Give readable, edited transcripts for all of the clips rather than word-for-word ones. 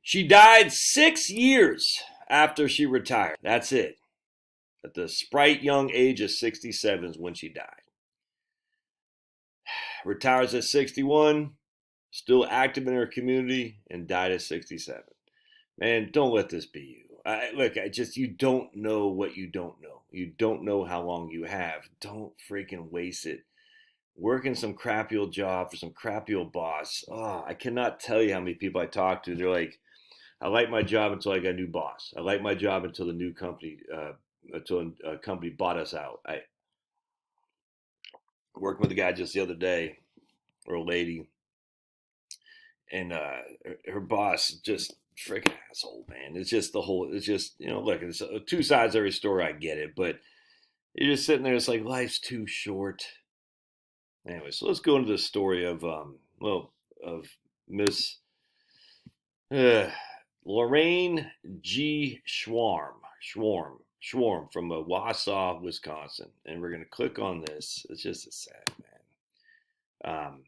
She died 6 years after she retired. That's it. At the sprite young age of 67 is when she died. Retires at 61, still active in her community, and died at 67. Man, don't let this be you. You don't know what you don't know. You don't know how long you have. Don't freaking waste it. Working some crappy old job for some crappy old boss. Oh, I cannot tell you how many people I talk to. They're like, I like my job until I got a new boss. I like my job until the new company, until a company bought us out. I worked with a guy just the other day, or a lady, and her boss just freaking asshole, man. It's just look, it's two sides of every story. I get it, but you're just sitting there. It's like life's too short. Anyway, so let's go into the story of Miss Lorraine G. Schwarm from Wausau, Wisconsin, and we're gonna click on this. It's just a sad, man.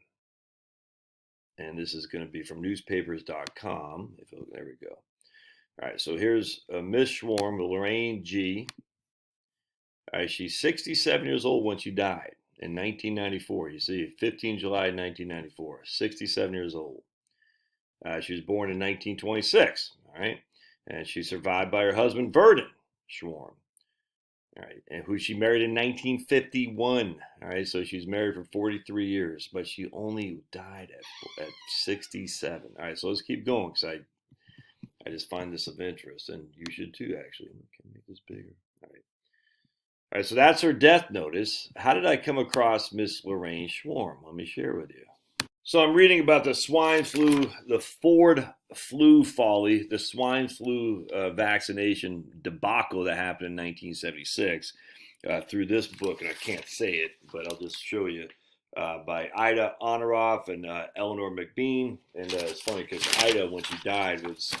And this is going to be from newspapers.com. There we go. All right, so here's Miss Schwarm, Lorraine G. All right, she's 67 years old when she died in 1994. You see, 15 July 1994, 67 years old. She was born in 1926, all right? And she's survived by her husband, Verdon Schwarm, all right, and who she married in 1951. All right, so she's married for 43 years, but she only died at 67. All right, so let's keep going because I just find this of interest, and you should too, actually. Can make this bigger. All right, so that's her death notice. How did I come across Miss Lorraine Schwarm? Let me share with you. So I'm reading about the swine flu, the Ford flu folly, the swine flu vaccination debacle that happened in 1976 through this book, and I can't say it, but I'll just show you, by Ida Honoraff and Eleanor McBean. And it's funny because Ida, when she died, was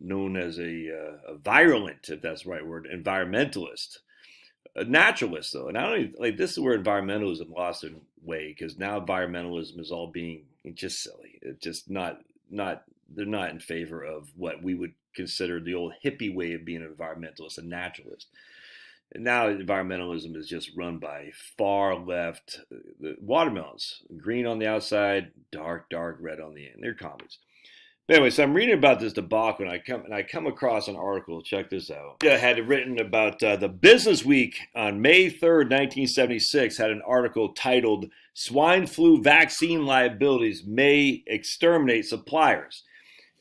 known as a virulent, if that's the right word, environmentalist. A naturalist, though, and I don't even, like, this is where environmentalism lost its way, because now environmentalism is all being just silly. It's just not they're not in favor of what we would consider the old hippie way of being an environmentalist, a naturalist. And now environmentalism is just run by far left, the watermelons, green on the outside, dark red on the end. They're commies. But anyway, so I'm reading about this debacle, and I come across an article. Check this out. I had it written about the Business Week on May 3rd, 1976, had an article titled "Swine Flu Vaccine Liabilities May Exterminate Suppliers."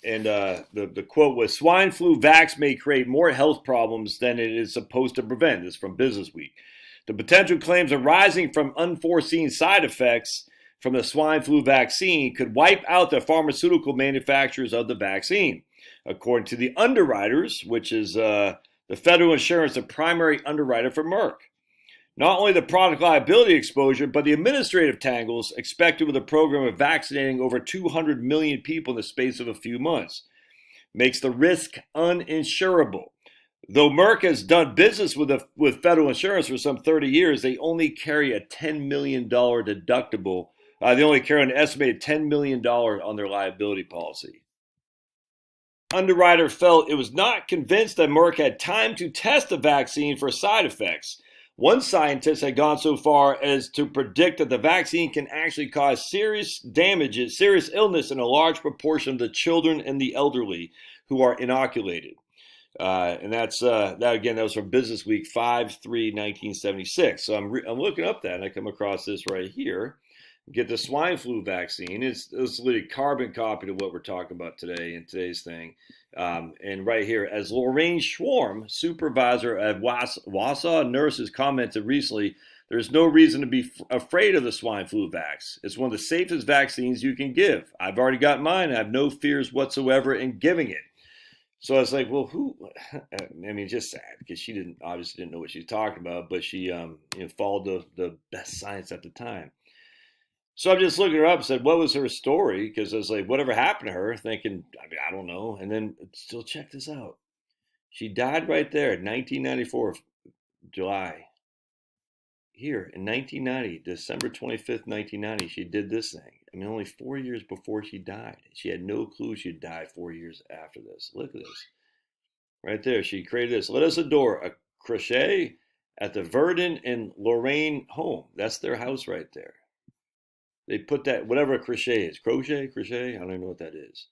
And the quote was, "Swine flu vax may create more health problems than it is supposed to prevent." This is from Business Week. The potential claims arising from unforeseen side effects from the swine flu vaccine could wipe out the pharmaceutical manufacturers of the vaccine. According to the underwriters, which is the federal insurance, the primary underwriter for Merck. Not only the product liability exposure, but the administrative tangles expected with a program of vaccinating over 200 million people in the space of a few months makes the risk uninsurable. Though Merck has done business with federal insurance for some 30 years, they only carry a $10 million deductible. They only carry an estimated $10 million on their liability policy. Underwriter felt it was not convinced that Merck had time to test the vaccine for side effects. One scientist had gone so far as to predict that the vaccine can actually cause serious illness in a large proportion of the children and the elderly who are inoculated. And that was from Business Week 5/3/1976. So I'm looking up that, and I come across this right here. Get the swine flu vaccine. It's literally carbon copy to what we're talking about today in today's thing. And right here, as Lorraine Schwarm, supervisor at Wausau Nurses, commented recently, there's no reason to be afraid of the swine flu vax. It's one of the safest vaccines you can give. I've already got mine. I have no fears whatsoever in giving it. So I was like, well, who? I mean, just sad, because she obviously didn't know what she was talking about, but she followed the best science at the time. So I'm just looking her up and said, what was her story? Because I was like, whatever happened to her? Thinking, I don't know. And then still check this out. She died right there in 1994, July. Here in 1990, December 25th, 1990, she did this thing. I mean, only 4 years before she died. She had no clue she'd die 4 years after this. Look at this. Right there. She created this. Let us adore a crochet at the Verdun and Lorraine home. That's their house right there. They put that, whatever a crochet is. Crochet? I don't even know what that is.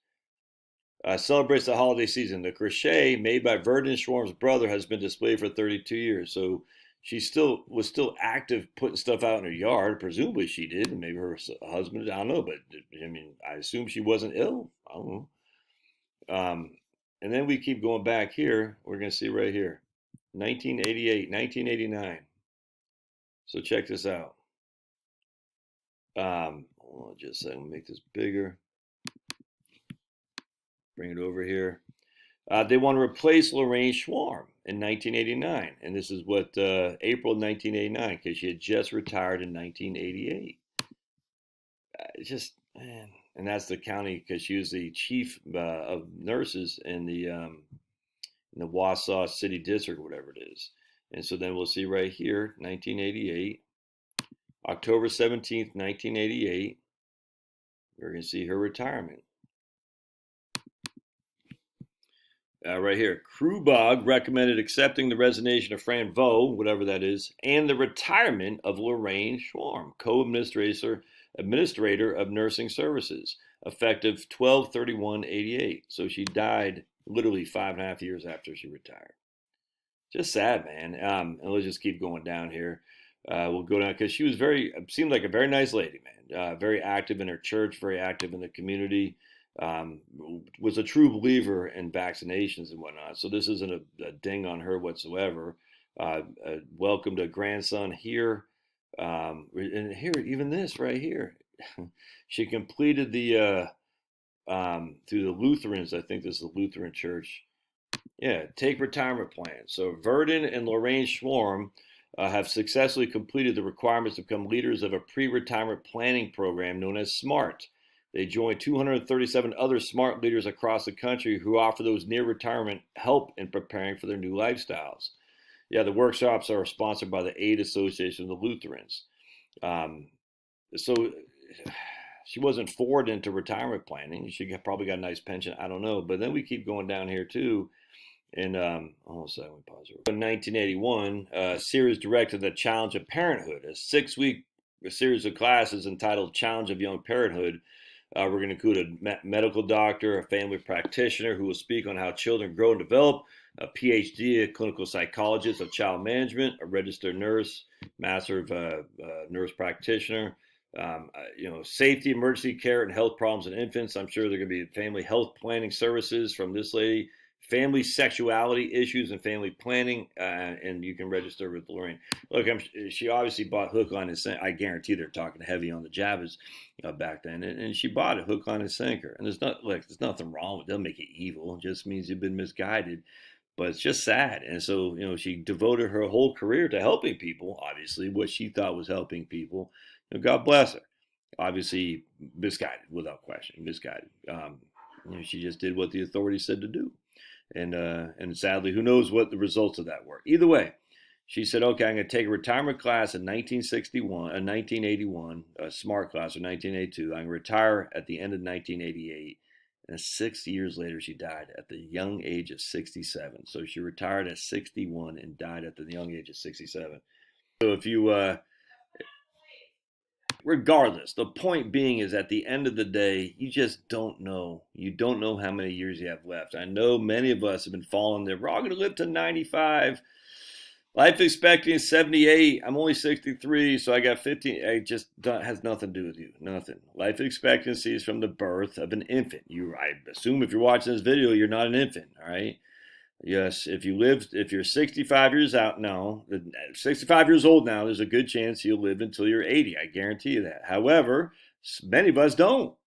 Celebrates the holiday season. The crochet made by Verdun Schwarm's brother has been displayed for 32 years. So she was still active putting stuff out in her yard. Presumably she did. Maybe her husband, I don't know. But I mean, I assume she wasn't ill. I don't know. And then we keep going back here. We're going to see right here. 1988, 1989. So check this out. Hold on just a second. Make this bigger. Bring it over here. They want to replace Lorraine Schwarm in 1989. And this is what, April 1989, because she had just retired in 1988. It's just, man. And that's the county, because she was the chief of nurses in the Wausau City District, whatever it is. And so then we'll see right here, 1988, October 17th, 1988. We're going to see her retirement. Right here, Krubog recommended accepting the resignation of Fran Vo, whatever that is, and the retirement of Lorraine Schwarm, administrator of nursing services, effective 12/31/88. So she died literally 5.5 years after she retired. Just sad, man. And let's just keep going down here. We'll go down because she was seemed like a very nice lady, man. Very active in her church, very active in the community. Was a true believer in vaccinations and whatnot. So this isn't a ding on her whatsoever. Welcomed a grandson here. And here, even this right here. She completed the through the Lutherans. I think this is the Lutheran Church. Yeah, take retirement plan. So Verdun and Lorraine Schwarm have successfully completed the requirements to become leaders of a pre-retirement planning program known as SMART. They joined 237 other SMART leaders across the country who offer those near retirement help in preparing for their new lifestyles. Yeah, the workshops are sponsored by the Aid Association of the Lutherans. So she wasn't forward into retirement planning. She probably got a nice pension. I don't know. But then we keep going down here too. And hold on a second, pause here. In 1981, a series directed The Challenge of Parenthood, a 6-week series of classes entitled Challenge of Young Parenthood. We're going to include a medical doctor, a family practitioner who will speak on how children grow and develop, a PhD, a clinical psychologist of child management, a registered nurse, master of nurse practitioner, safety, emergency care, and health problems in infants. I'm sure there are going to be family health planning services from this lady. Family sexuality issues and family planning, and you can register with Lorraine. Look, she obviously bought hook, line, and sinker. I guarantee they're talking heavy on the Javas back then, and she bought it hook, line, and sinker. And there's nothing wrong with it. Doesn't make it evil. It just means you've been misguided. But it's just sad. And so, she devoted her whole career to helping people. Obviously, what she thought was helping people. God bless her. Obviously, misguided, without question, misguided. She just did what the authorities said to do. And sadly, who knows what the results of that were. Either way, she said, okay, I'm going to take a retirement class in 1981, a SMART class in 1982. I'm going to retire at the end of 1988. And 6 years later, she died at the young age of 67. So she retired at 61 and died at the young age of 67. So if you... regardless, the point being is at the end of the day, you just don't know. You don't know how many years you have left. I know many of us have been following there. We're all going to live to 95. Life expectancy is 78. I'm only 63, so I got 15. It just has nothing to do with you. Nothing. Life expectancy is from the birth of an infant. I assume if you're watching this video, you're not an infant, all right? Yes, if you're 65 years out now, 65 years old now, there's a good chance you'll live until you're 80. I guarantee you that. However, many of us don't.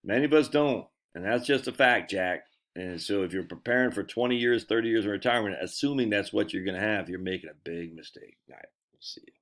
Many of us don't. And that's just a fact, Jack. And so if you're preparing for 20 years, 30 years of retirement, assuming that's what you're going to have, you're making a big mistake. All right, we'll see you.